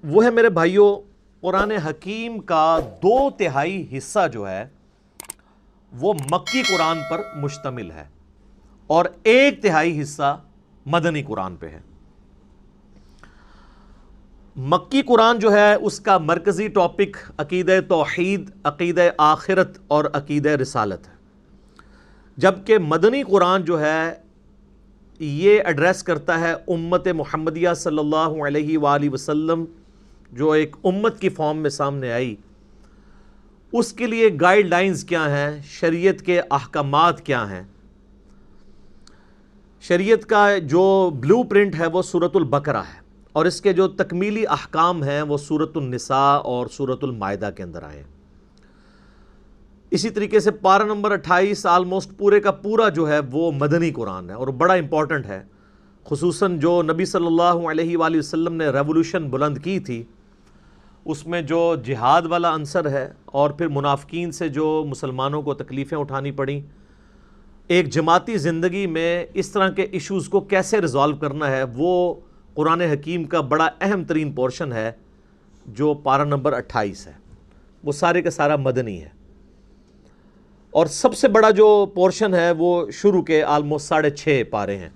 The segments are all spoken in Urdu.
وہ ہے میرے بھائیوں قرآن حکیم کا 2/3 حصہ جو ہے وہ مکی قرآن پر مشتمل ہے اور 1/3 حصہ مدنی قرآن پہ ہے۔ مکی قرآن جو ہے اس کا مرکزی ٹاپک عقیدہ توحید، عقیدہ آخرت اور عقیدہ رسالت ہے، جبکہ مدنی قرآن جو ہے یہ ایڈریس کرتا ہے امت محمدیہ صلی اللہ علیہ وآلہ وسلم جو ایک امت کی فارم میں سامنے آئی، اس کے لیے گائیڈ لائنز کیا ہیں، شریعت کے احکامات کیا ہیں۔ شریعت کا جو بلو پرنٹ ہے وہ سورۃ البقرہ ہے، اور اس کے جو تکمیلی احکام ہیں وہ سورۃ النساء اور سورۃ المائدہ کے اندر آئے ہیں۔ اسی طریقے سے پارہ نمبر 28 آلموسٹ پورے کا پورا جو ہے وہ مدنی قرآن ہے اور بڑا امپورٹنٹ ہے، خصوصاً جو نبی صلی اللہ علیہ وآلہ وسلم نے ریولوشن بلند کی تھی، اس میں جو جہاد والا عنصر ہے اور پھر منافقین سے جو مسلمانوں کو تکلیفیں اٹھانی پڑیں، ایک جماعتی زندگی میں اس طرح کے ایشوز کو کیسے ریزالو کرنا ہے، وہ قرآن حکیم کا بڑا اہم ترین پورشن ہے جو پارہ نمبر 28 ہے، وہ سارے کا سارا مدنی ہے۔ اور سب سے بڑا جو پورشن ہے وہ شروع کے آلموسٹ 6.5 پارے ہیں،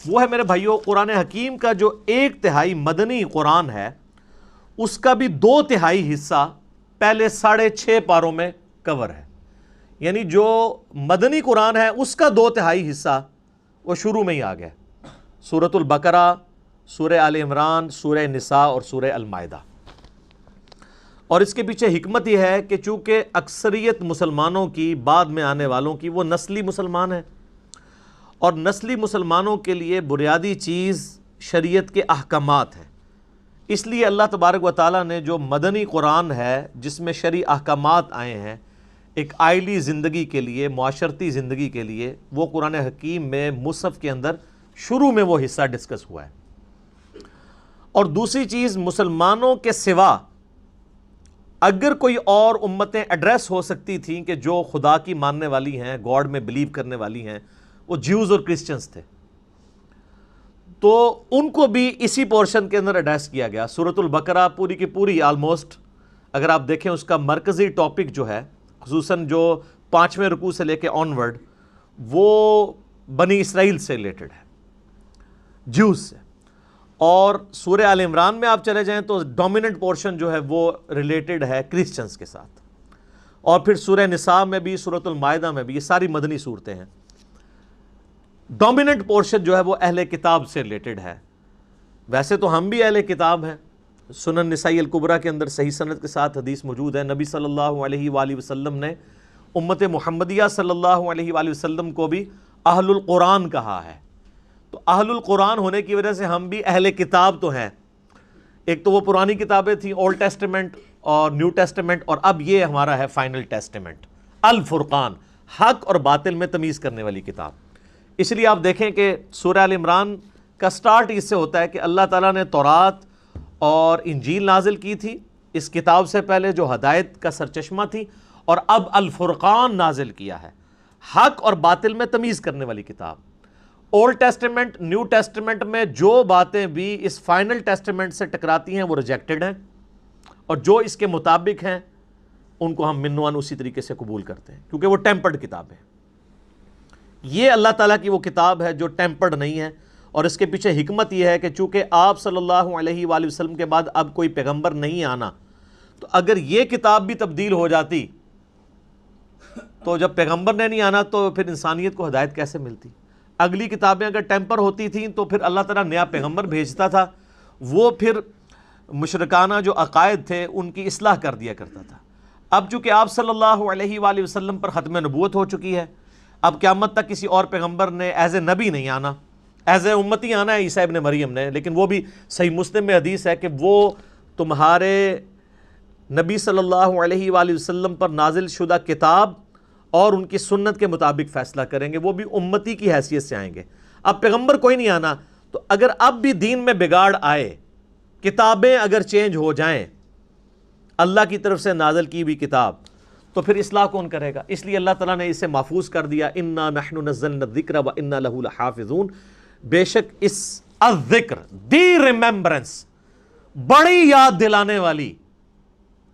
وہ ہے میرے بھائیوں قرآن حکیم کا جو 1/3 مدنی قرآن ہے، اس کا بھی 2/3 حصہ پہلے 6.5 پاروں میں کور ہے۔ یعنی جو مدنی قرآن ہے اس کا 2/3 حصہ وہ شروع میں ہی آ گیا، سورۃ البقرہ، سورہ آل عمران، سورہ نساء اور سورہ المائدہ۔ اور اس کے پیچھے حکمت یہ ہے کہ چونکہ اکثریت مسلمانوں کی بعد میں آنے والوں کی وہ نسلی مسلمان ہیں، اور نسلی مسلمانوں کے لیے بنیادی چیز شریعت کے احکامات ہیں، اس لیے اللہ تبارک و تعالیٰ نے جو مدنی قرآن ہے جس میں شرعی احکامات آئے ہیں ایک آئلی زندگی کے لیے، معاشرتی زندگی کے لیے، وہ قرآن حکیم میں مصحف کے اندر شروع میں وہ حصہ ڈسکس ہوا ہے۔ اور دوسری چیز، مسلمانوں کے سوا اگر کوئی اور امتیں ایڈریس ہو سکتی تھیں کہ جو خدا کی ماننے والی ہیں، گاڈ میں بلیو کرنے والی ہیں، وہ جیوز اور کرسچنز تھے، تو ان کو بھی اسی پورشن کے اندر ایڈریس کیا گیا۔ سورۃ البقرہ پوری کی پوری آلموسٹ اگر آپ دیکھیں اس کا مرکزی ٹاپک جو ہے، خصوصاً جو 5ویں رکوع سے لے کے آنورڈ، وہ بنی اسرائیل سے ریلیٹڈ ہے، جیوز سے۔ اور سورہ آل عمران میں آپ چلے جائیں تو ڈومیننٹ پورشن جو ہے وہ ریلیٹڈ ہے کرسچنز کے ساتھ، اور پھر سورہ نساء میں بھی، سورۃ المائدہ میں بھی، یہ ساری مدنی صورتیں ہیں۔ ڈومیننٹ پورشن جو ہے وہ اہل کتاب سے ریلیٹڈ ہے۔ ویسے تو ہم بھی اہل کتاب ہیں، سنن نسائی الکبریٰ کے اندر صحیح سند کے ساتھ حدیث موجود ہے، نبی صلی اللہ علیہ وآلہ وسلم نے امت محمدیہ صلی اللہ علیہ وآلہ وسلم کو بھی اہل القرآن کہا ہے۔ تو اہل القرآن ہونے کی وجہ سے ہم بھی اہل کتاب تو ہیں۔ ایک تو وہ پرانی کتابیں تھیں، اولڈ ٹیسٹمنٹ اور نیو ٹیسٹمنٹ، اور اب یہ ہمارا ہے فائنل ٹیسٹمنٹ، الفرقان، حق اور باطل میں تمیز کرنے والی کتاب۔ اس لیے آپ دیکھیں کہ سورہ آل عمران کا سٹارٹ اس سے ہوتا ہے کہ اللہ تعالیٰ نے تورات اور انجیل نازل کی تھی اس کتاب سے پہلے جو ہدایت کا سرچشمہ تھی، اور اب الفرقان نازل کیا ہے، حق اور باطل میں تمیز کرنے والی کتاب۔ اولڈ ٹیسٹمنٹ، نیو ٹیسٹمنٹ میں جو باتیں بھی اس فائنل ٹیسٹمنٹ سے ٹکراتی ہیں وہ ریجیکٹڈ ہیں، اور جو اس کے مطابق ہیں ان کو ہم منوان اسی طریقے سے قبول کرتے ہیں، کیونکہ وہ ٹیمپرڈ کتاب ہے۔ یہ اللہ تعالیٰ کی وہ کتاب ہے جو ٹیمپرڈ نہیں ہے، اور اس کے پیچھے حکمت یہ ہے کہ چونکہ آپ صلی اللہ علیہ وآلہ وسلم کے بعد اب کوئی پیغمبر نہیں آنا، تو اگر یہ کتاب بھی تبدیل ہو جاتی تو جب پیغمبر نے نہیں آنا تو پھر انسانیت کو ہدایت کیسے ملتی؟ اگلی کتابیں اگر ٹیمپر ہوتی تھیں تو پھر اللہ تعالیٰ نیا پیغمبر بھیجتا تھا، وہ پھر مشرکانہ جو عقائد تھے ان کی اصلاح کر دیا کرتا تھا۔ اب چونکہ آپ صلی اللہ علیہ وآلہ وسلم پر ختم نبوت ہو چکی ہے، اب قیامت تک کسی اور پیغمبر نے ایز اے نبی نہیں آنا، ایز اے امتی آنا ہے عیسیٰ ابن مریم نے، لیکن وہ بھی صحیح مسلم میں حدیث ہے کہ وہ تمہارے نبی صلی اللہ علیہ وآلہ وسلم پر نازل شدہ کتاب اور ان کی سنت کے مطابق فیصلہ کریں گے، وہ بھی امتی کی حیثیت سے آئیں گے۔ اب پیغمبر کوئی نہیں آنا، تو اگر اب بھی دین میں بگاڑ آئے، کتابیں اگر چینج ہو جائیں، اللہ کی طرف سے نازل کی ہوئی کتاب، تو پھر اصلاح کون کرے گا؟ اس لیے اللہ تعالیٰ نے اسے محفوظ کر دیا، انا نحن نزلنا الذکر وانا لہ لحافظون۔ بے شک اس الذکر، دی ریممبرنس، بڑی یاد دلانے والی،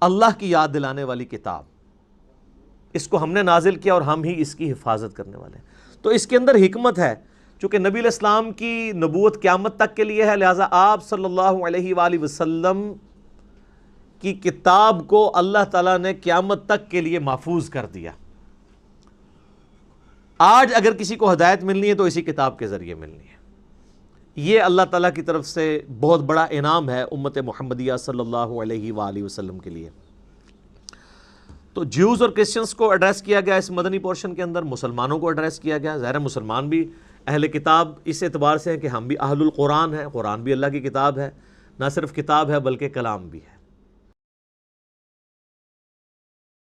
اللہ کی یاد دلانے والی کتاب، اس کو ہم نے نازل کیا اور ہم ہی اس کی حفاظت کرنے والے ہیں۔ تو اس کے اندر حکمت ہے، چونکہ نبی علیہ السلام کی نبوت قیامت تک کے لیے ہے، لہٰذا آپ صلی اللہ علیہ وآلہ وسلم کی کتاب کو اللہ تعالیٰ نے قیامت تک کے لیے محفوظ کر دیا۔ آج اگر کسی کو ہدایت ملنی ہے تو اسی کتاب کے ذریعے ملنی ہے۔ یہ اللہ تعالیٰ کی طرف سے بہت بڑا انعام ہے امت محمدیہ صلی اللہ علیہ وآلہ وسلم کے لیے۔ تو جیوز اور کرسچنس کو ایڈریس کیا گیا اس مدنی پورشن کے اندر، مسلمانوں کو ایڈریس کیا گیا۔ ظاہر مسلمان بھی اہل کتاب اس اعتبار سے ہیں کہ ہم بھی اہل القرآن ہیں، قرآن بھی اللہ کی کتاب ہے، نہ صرف کتاب ہے بلکہ کلام بھی ہے۔